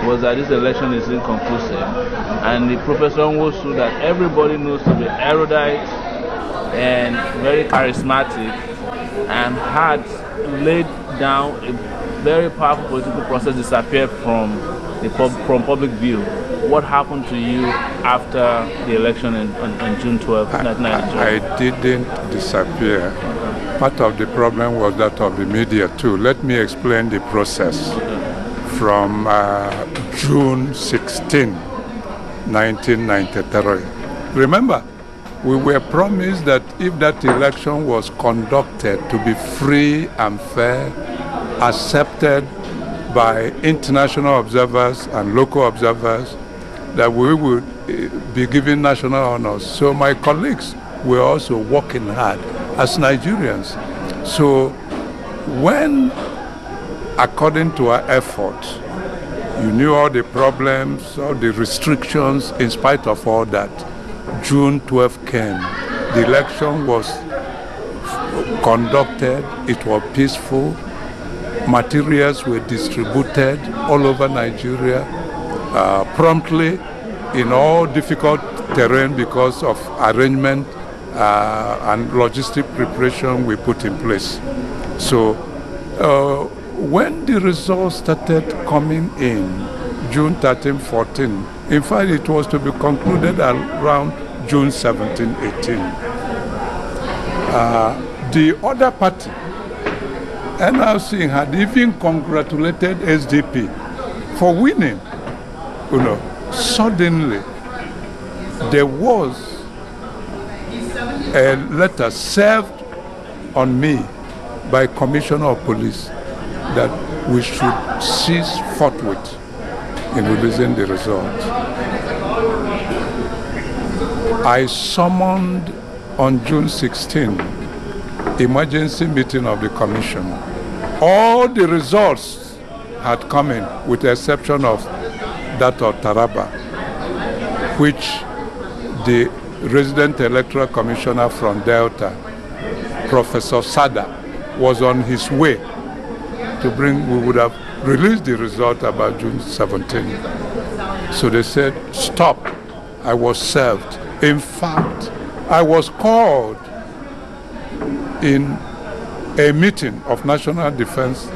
was that this election is inconclusive, and the Professor Nwosu that everybody knows to be erudite and very charismatic and had laid down a very powerful political process disappeared from public view. What happened to you after the election on June 12, 1992? I didn't disappear. Part of the problem was that of the media too. Let me explain the process. From June 16, 1993. Remember, we were promised that if that election was conducted to be free and fair, accepted by international observers and local observers, that we would be given national honors. So my colleagues were also working hard as Nigerians. So when, according to our efforts, you knew all the problems, all the restrictions, in spite of all that, June 12 came. The election was conducted, it was peaceful, materials were distributed all over Nigeria, promptly in all difficult terrain because of arrangement and logistic preparation we put in place. So when the results started coming in, June 13, 14, in fact it was to be concluded around June 17, 18. The other party, NRC, had even congratulated SDP for winning. Suddenly there was a letter served on me by Commissioner of Police that we should cease forthwith in releasing the result. I summoned on June 16 emergency meeting of the commission. All the results had come in with the exception of that of Taraba, which the resident electoral commissioner from Delta, Professor Sada, was on his way to bring. We would have released the result about June 17. So they said, stop. I was served. In fact, I was called in a meeting of National Defense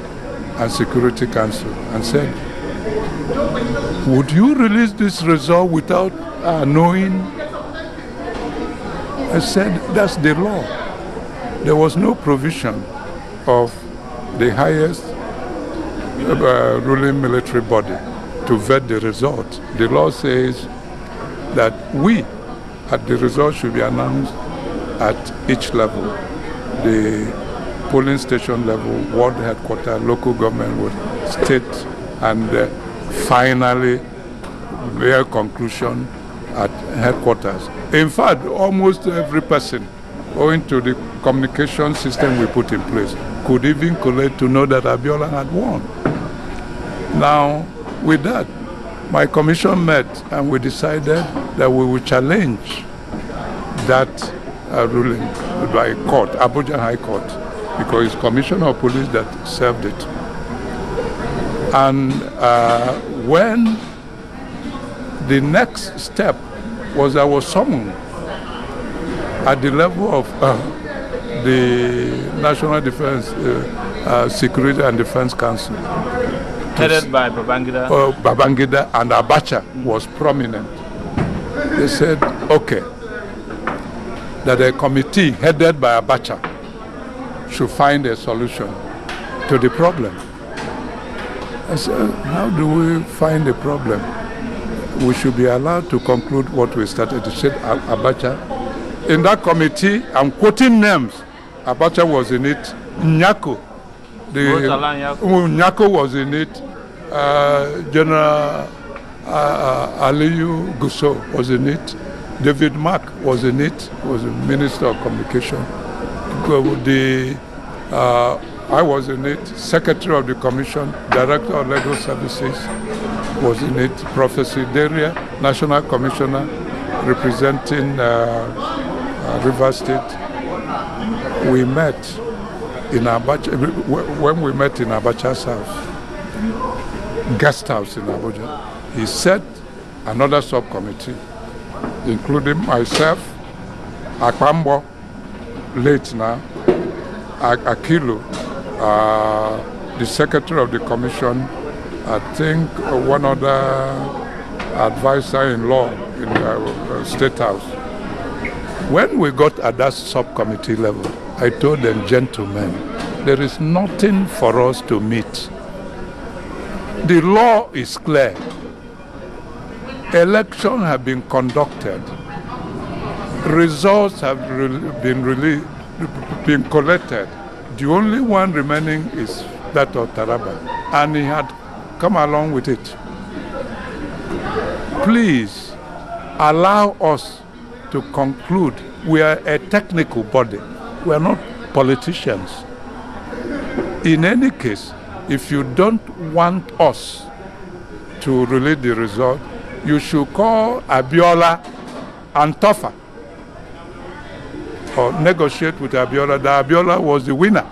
and Security Council and said, would you release this result without knowing? I said, that's the law. There was no provision of the highest ruling military body to vet the result. The law says that the result should be announced at each level. The polling station level, ward headquarters, local government, state, and finally their conclusion at headquarters. In fact, almost every person, owing to the communication system we put in place, could even collate to know that Abiola had won. Now, with that, my commission met and we decided that we would challenge that ruling by court, Abuja High Court, because it's Commissioner of Police that served it. And when the next step was I was summoned at the level of the National Defense Security and Defense Council. Headed by Babangida? Babangida and Abacha was prominent. They said, okay, that a committee headed by Abacha should find a solution to the problem. I said, how do we find a problem? We should be allowed to conclude what we started. They said, Abacha. In that committee, I'm quoting names. Abacha was in it. Nyako. Nyako was in it. General Aliyu Gusso was in it. David Mark was in it. Was the Minister of Communication. I was in it. Secretary of the Commission, Director of Legal Services was in it. Professor Deria, National Commissioner representing Rivers State. We met in Abacha. When we met in Abacha's house, guest house in Abuja. He set another subcommittee, including myself, Akpambo, late now, Akilu, the secretary of the commission, I think one other advisor in law in the State House. When we got at that subcommittee level, I told them, gentlemen, there is nothing for us to meet. The law is clear. Elections have been conducted. Results have been collected. The only one remaining is that of Taraba. And he had come along with it. Please allow us to conclude. We are a technical body. We are not politicians. In any case, if you don't want us to release the result, you should call Abiola and Tofa or negotiate with Abiola. That Abiola was the winner.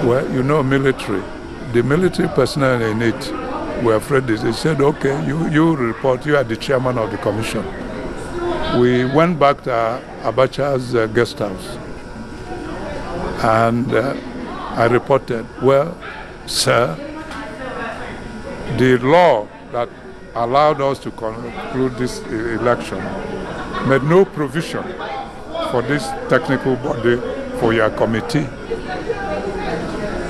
Well, you know, military. The military personnel in it were afraid. They said, okay, you report, you are the chairman of the commission. We went back to Abacha's guest house. And I reported, well, sir, the law that allowed us to conclude this election made no provision for this technical body, for your committee.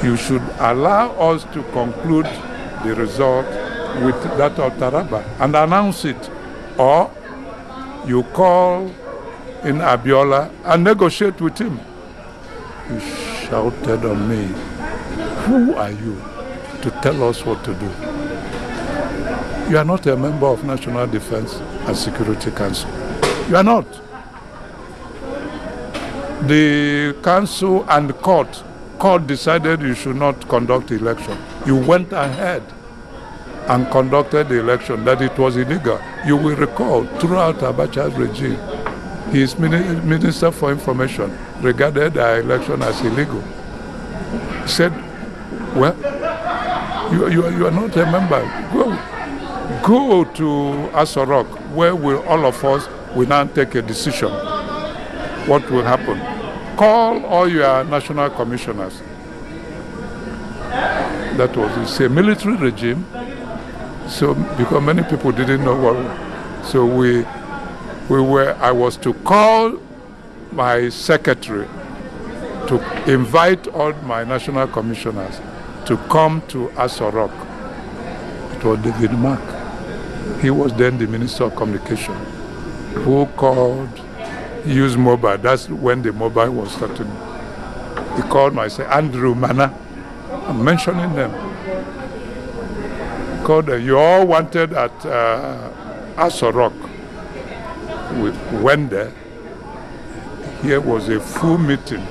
You should allow us to conclude the result with that of Taraba and announce it. Or you call in Abiola and negotiate with him. He shouted on me, who are you to tell us what to do? You are not a member of National Defense and Security Council. You are not. The council and the court decided you should not conduct the election. You went ahead and conducted the election, that it was illegal. You will recall, throughout Abacha's regime, his Minister for Information regarded the election as illegal. He said, well, you are not a member. Go to Aso Rock, where all of us will now take a decision. What will happen? Call all your national commissioners. That was, it's a military regime. So, because many people didn't know what, so I was to call my secretary to invite all my national commissioners to come to Aso Rock. It was David Mark. He was then the Minister of Communication, who called, used mobile. That's when the mobile was starting. He called myself, Andrew Mana. I'm mentioning them. Called them. You all wanted at Aso Rock. We went there. Here was a full meeting.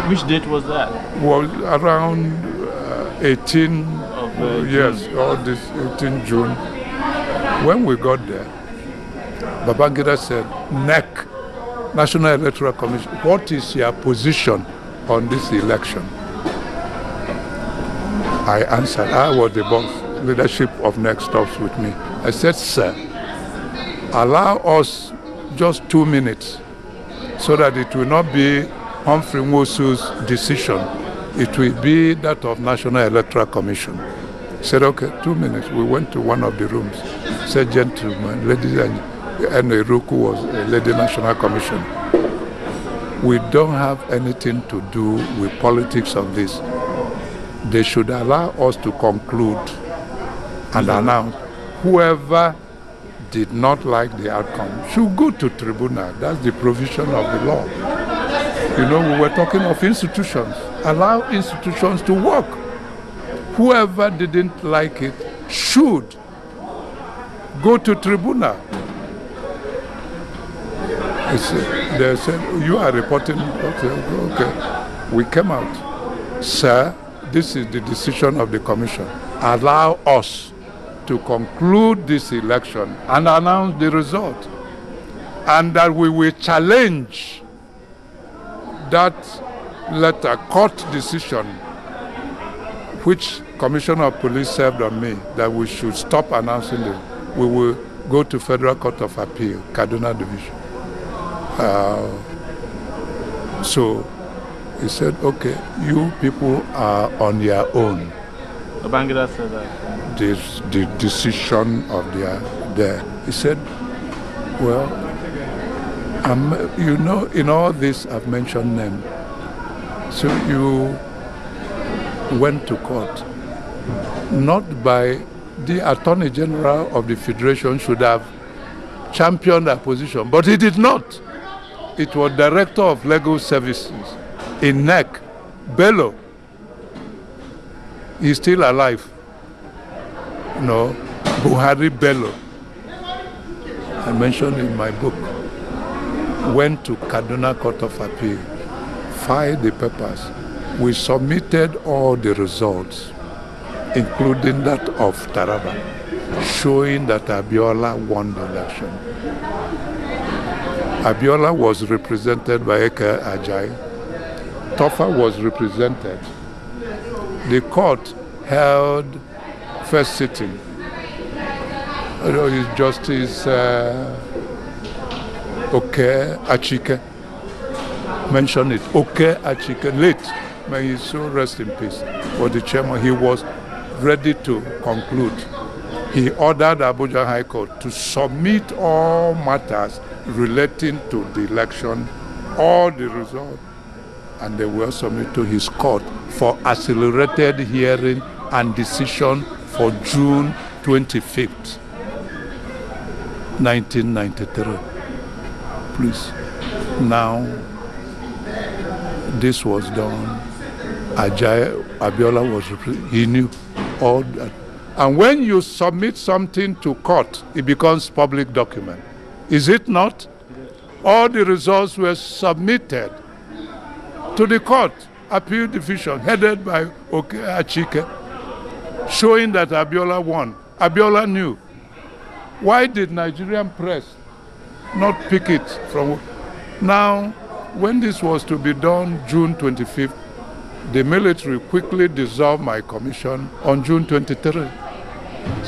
Which date was that? Was around 18 of yes, all this 18 June. When we got there, Babangida said, NEC, National Electoral Commission, what is your position on this election? I answered, I was the boss, leadership of NEC stops with me. I said, sir, allow us just 2 minutes so that it will not be Humphrey Nwosu's decision. It will be that of National Electoral Commission. He said, okay, 2 minutes. We went to one of the rooms. He said, gentlemen, ladies and Eruku was a lady National Commission. We don't have anything to do with politics of this. They should allow us to conclude and announce whoever did not like the outcome should go to tribunal. That's the provision of the law. You know, we were talking of institutions. Allow institutions to work. Whoever didn't like it should go to tribunal. They said, you are reporting. Okay. We came out. Sir, this is the decision of the commission. Allow us to conclude this election and announce the result. And that we will challenge that letter, court decision which Commissioner of Police served on me, that we should stop announcing it. We will go to Federal Court of Appeal, Kaduna Division. So he said, okay, you people are on your own. Babangida said that. The decision of there. He said, well, in all this I've mentioned them. So you went to court, not by the Attorney General of the Federation should have championed that position, but he did not. It was Director of Legal Services in NEC, Bello. He's still alive. Buhari Bello. I mentioned in my book. Went to Kaduna Court of Appeal, filed the papers. We submitted all the results, including that of Taraba, showing that Abiola won the election. Abiola was represented by Eke Ajayi. Tofa was represented. The court held first sitting. His Justice Achike mentioned it. Achike, late, may his soul rest in peace. For the chairman, he was ready to conclude. He ordered Abuja High Court to submit all matters relating to the election, all the results, and they were submitted to his court for accelerated hearing and decision for June 25th, 1993. Please. Now, this was done. Abiola was, he knew all that. And when you submit something to court, it becomes public document. Is it not? All the results were submitted to the court, appeal division, headed by Achike, showing that Abiola won. Abiola knew. Why did Nigerian press not pick it from? Now, when this was to be done June 25th, the military quickly dissolved my commission on June 23rd.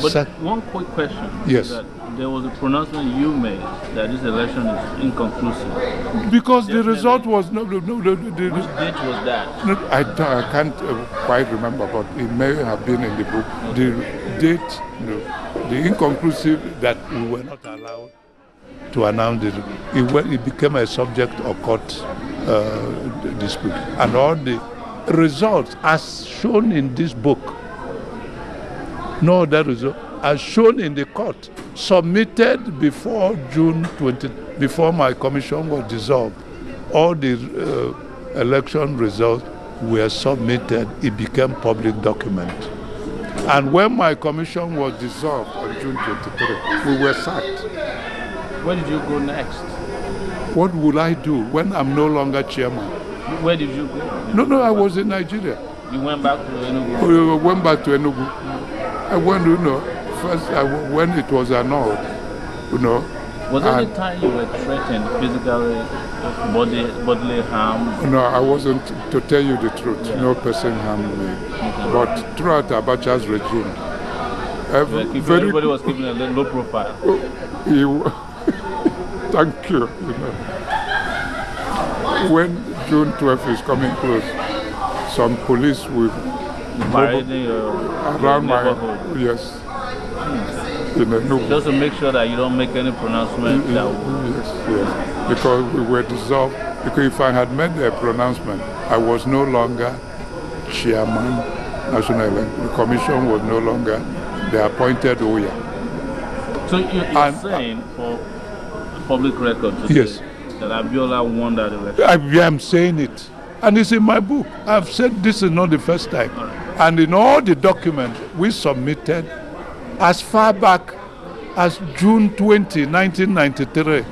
But one quick question. Yes. That there was a pronouncement you made that this election is inconclusive. Because the result was no. Which date was that? I can't quite remember, but it may have been in the book. The date, the inconclusive, that we were not allowed to announce it. It became a subject of court dispute, and all the results, as shown in this book, no other result, as shown in the court, submitted before June 20, before my commission was dissolved. All the election results were submitted. It became public document. And when my commission was dissolved on June 23, we were sacked. Where did you go next? What would I do when I'm no longer chairman? Where did you go? No, I was in Nigeria. You went back to Enugu? I went back to Enugu. I went, first when it was annulled, Was there any time you were threatened physically, bodily harm? No, I wasn't, to tell you the truth. Yeah. No person harmed me. Okay. But throughout Abacha's regime, everybody was keeping a low profile. Thank you. When June 12th is coming close, some police will around my yes. Just to make sure that you don't make any pronouncement. Yes, because we were dissolved. Because if I had made a pronouncement, I was no longer chairman, National Election. The commission was no longer the appointed Oya. So you're saying, for public record today, yes, that Abiola won that election? I am saying it. And it's in my book. I've said this is not the first time. Right. And in all the documents we submitted as far back as June 20, 1993,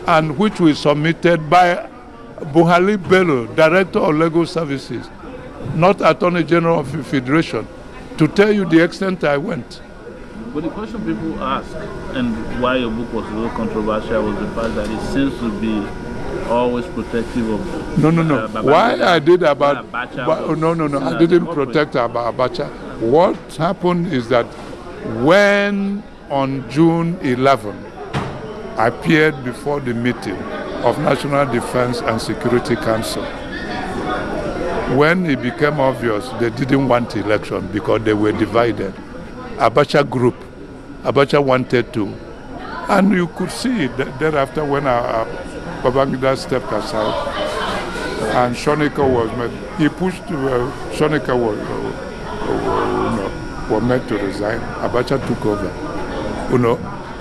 and which we submitted by Buhari Bello, Director of Legal Services, not Attorney General of the Federation, to tell you the extent I went. But the question people ask, and why your book was a little controversial, was the fact that it seems to be always protective of. No. Why I did about Abacha no. I didn't protect Abacha. What happened is that when on June 11, I appeared before the meeting of National Defense and Security Council. When it became obvious they didn't want election because they were divided, Abacha group, Abacha wanted to, and you could see it thereafter when Babangida stepped aside and Shonika was met. He pushed, Shonika was meant to resign. Abacha took over.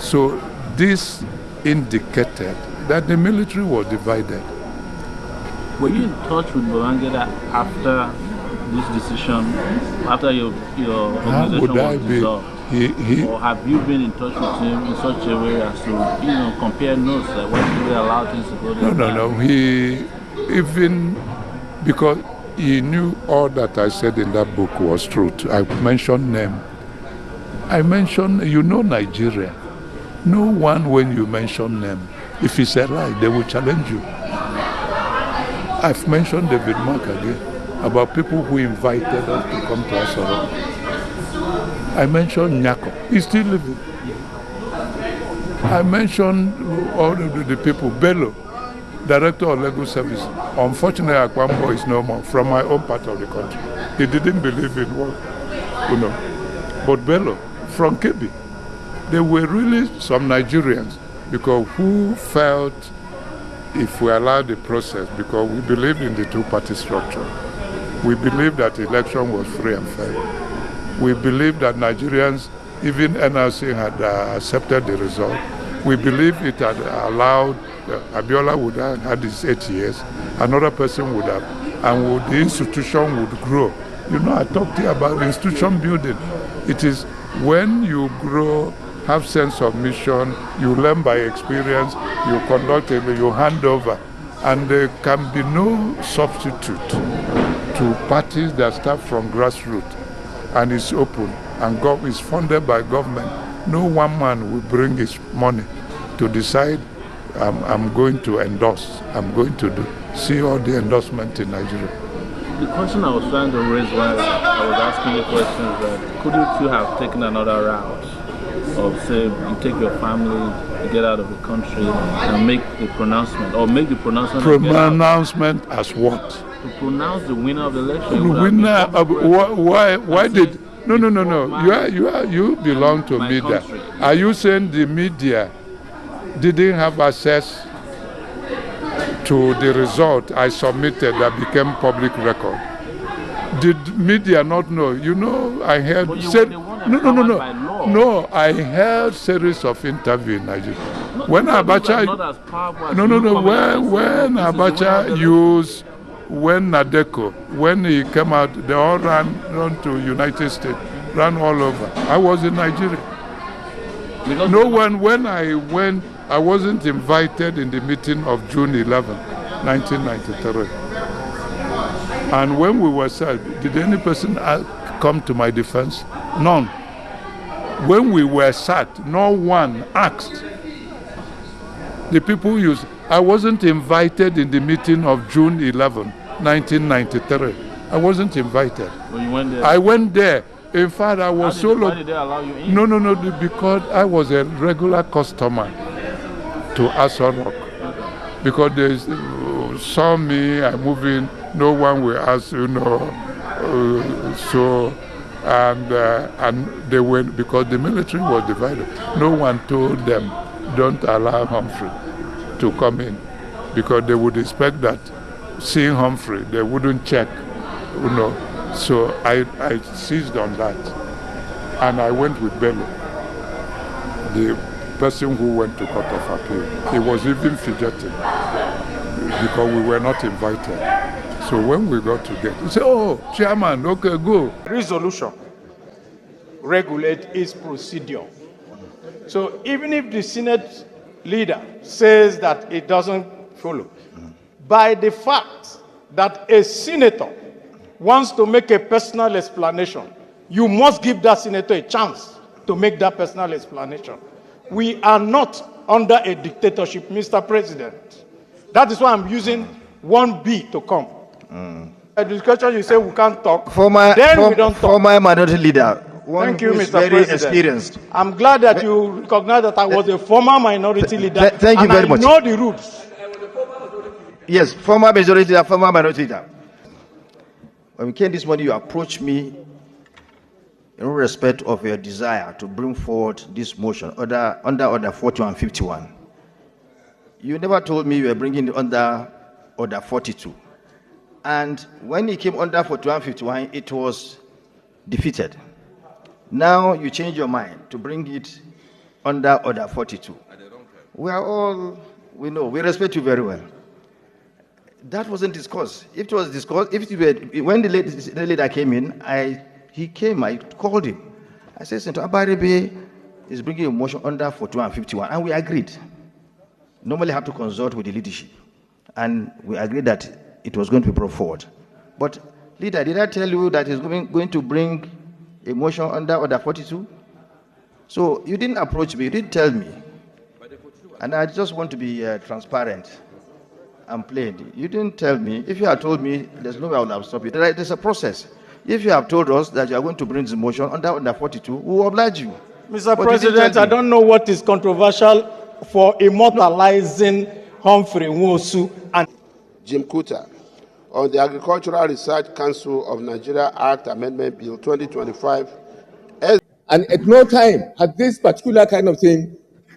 So this indicated that the military was divided. Were you in touch with Babangida after this decision, after your organization was dissolved? Or have you been in touch with him in such a way as to compare notes, like when did they allow things to go down? No. He even because he knew all that I said in that book was truth. I mentioned name. I mentioned Nigeria. No one when you mention name, if it's a lie, they will challenge you. I've mentioned David Mark again about people who invited us to come to Asoro. I mentioned Nyako. He's still living. I mentioned all the people. Bello, Director of Legal Service. Unfortunately, Akwambo is no more from my own part of the country. He didn't believe in what, But Bello, from Kebbi, there were really some Nigerians because who felt if we allowed the process, because we believed in the two-party structure. We believed that the election was free and fair. We believe that Nigerians, even NRC, had accepted the result. We believe it had allowed, Abiola would have had his 8 years, another person would have, and the institution would grow. I talked here about institution building. It is when you grow, have sense of mission, you learn by experience, you conduct it, you hand over, and there can be no substitute to parties that start from grassroots. And it's open and is funded by government. No one man will bring his money to decide I'm going to endorse, I'm going to see all the endorsement in Nigeria. The question I was trying to raise while I was asking the question is that couldn't you have taken another route of say you take your family, you get out of the country and make the pronouncement Pronouncement as what? To pronounce the winner of the election. Winner of why did no. You belong to media. Country. Are you saying the media didn't have access to the result I submitted that became public record? Did media not know? I heard no. I heard series of interviews in Nigeria. When Abacha when Abacha used. When Nadeko, when he came out, they all ran to United States, ran all over. I was in Nigeria. When I went, I wasn't invited in the meeting of June 11, 1993. And when we were sat, did any person come to my defense? None. When we were sat, no one asked. The people used. I wasn't invited in the meeting of June 11, 1993. I wasn't invited. When you went there? I went there. In fact, I was Why did they allow you in? No, because I was a regular customer to Asoro. Because they saw me, I moved in, no one will ask, and they went, because the military was divided. No one told them, don't allow Humphrey to come in, because they would expect that seeing Humphrey, they wouldn't check, So I seized on that, and I went with Bello, the person who went to Court of Appeal. He was even fidgeting because we were not invited. So when we got together, he said, "Oh, Chairman, okay, go." Resolution regulate its procedure. So even if the Senate leader says that it doesn't follow, by the fact that a senator wants to make a personal explanation, you must give that senator a chance to make that personal explanation. We are not under a dictatorship, Mr. President. That is why I'm using 1B to come. A discussion, you say we can't talk. We don't talk. Former minority leader. Thank you, Mr. Very President. Experienced. I'm glad that you recognize that I was a former minority leader. Thank you very much. I know the rules. Yes, former majority leader, former minority leader. When we came this morning, you approached me in respect of your desire to bring forward this motion under Order 41 51. You never told me you were bringing it under Order 42. And when it came under 41 51, it was defeated. Now you change your mind to bring it under Order 42. We know, we respect you very well. That wasn't discussed. If it was discussed, when the leader came in, I called him. I said, Senator Abaribe is bringing a motion under 41 51, and we agreed. Normally have to consult with the leadership, and we agreed that it was going to be brought forward. But leader, did I tell you that he's going to bring a motion under Order 42? So you didn't approach me, you didn't tell me. And I just want to be transparent and plain. You didn't tell me. If you had told me, there's no way I would have stopped you. There's a process. If you have told us that you are going to bring this motion under Order 42, we will oblige you. Mr. President, I don't know what is controversial for immortalizing Humphrey, Nwosu, and Jim Kuta on the Agricultural Research Council of Nigeria Act Amendment Bill 2025. And at no time had this particular kind of thing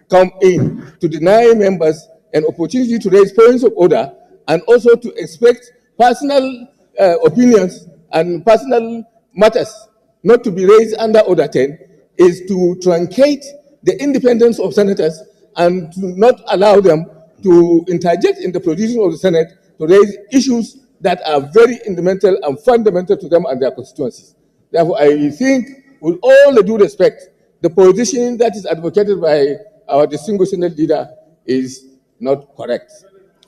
come in to deny members an opportunity to raise points of order and also to expect personal opinions and personal matters not to be raised under Order 10 is to truncate the independence of senators and to not allow them to interject in the proceedings of the Senate to raise issues that are very fundamental to them and their constituencies. Therefore, I think, with all the due respect, the position that is advocated by our distinguished Senate leader is not correct.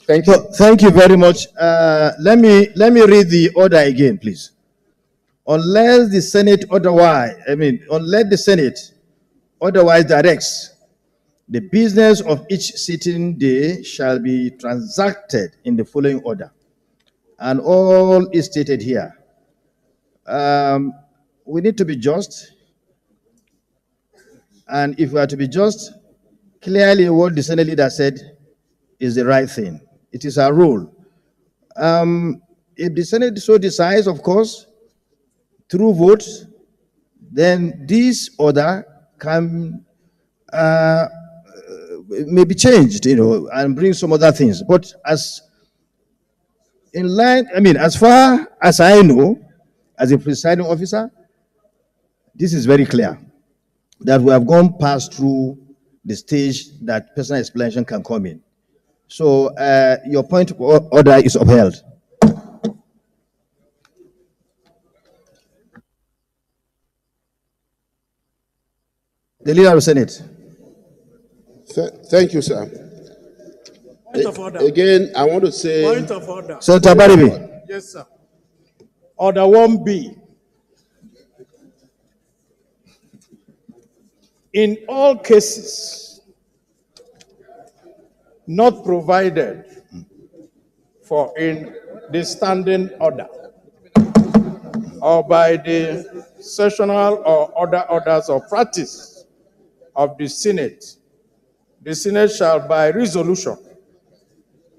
Thank you. Thank you very much. Let me read the order again, please. Unless the Senate otherwise directs, the business of each sitting day shall be transacted in the following order. And all is stated here. We need to be just. And if we are to be just, clearly what the Senate leader said is the right thing. It is our rule. If the Senate so decides, of course, through votes, then this order can may be changed, and bring some other things. But as far as I know, as a presiding officer, this is very clear that we have gone past through the stage that personal explanation can come in. So your point of order is upheld. The leader of the Senate. Thank you, sir. Point of order. Again, I want to say... Point of order. Senator Baribe. Yes, sir. Order 1B. In all cases not provided for in the standing order or by the sessional or other orders of practice of the Senate shall by resolution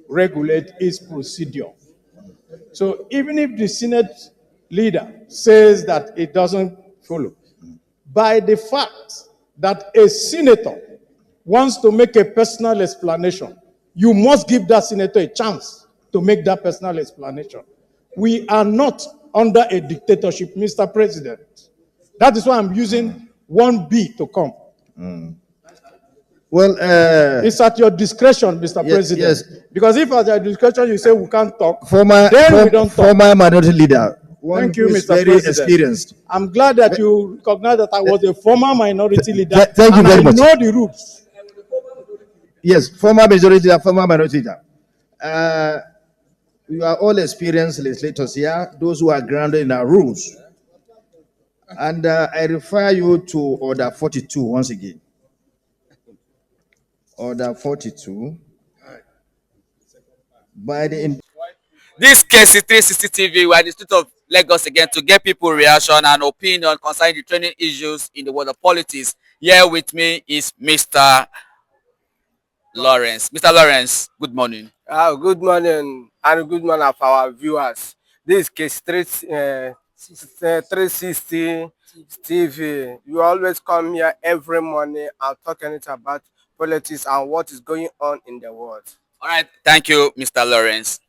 regulate its procedure. So even if the Senate leader says that it doesn't follow, by the fact that a senator wants to make a personal explanation, you must give that senator a chance to make that personal explanation. We are not under a dictatorship, Mr. President. That is why I'm using 1B to come. Well, it's at your discretion, Mr. President. Yes. Because if at your discretion you say we can't talk, we don't talk. Former minority leader. Thank you, Mr. Very President. Experienced. I'm glad that you recognize that I was a former minority leader. Thank you very much. I know the rules. Yes, former majority leader, former minority leader. We are all experienced legislators here, those who are grounded in our rules. And I refer you to Order 42 once again. Order 42. by the This case is 360 TV. We are in the street of Lagos again to get people reaction and opinion concerning the training issues in the world of politics. Here with me is Mr. Lawrence. Mr. Lawrence, good morning. Good morning and good morning of our viewers. This is case 360 TV. You always come here every morning and talk anything about politics and what is going on in the world. All right, thank you, Mr. Lawrence.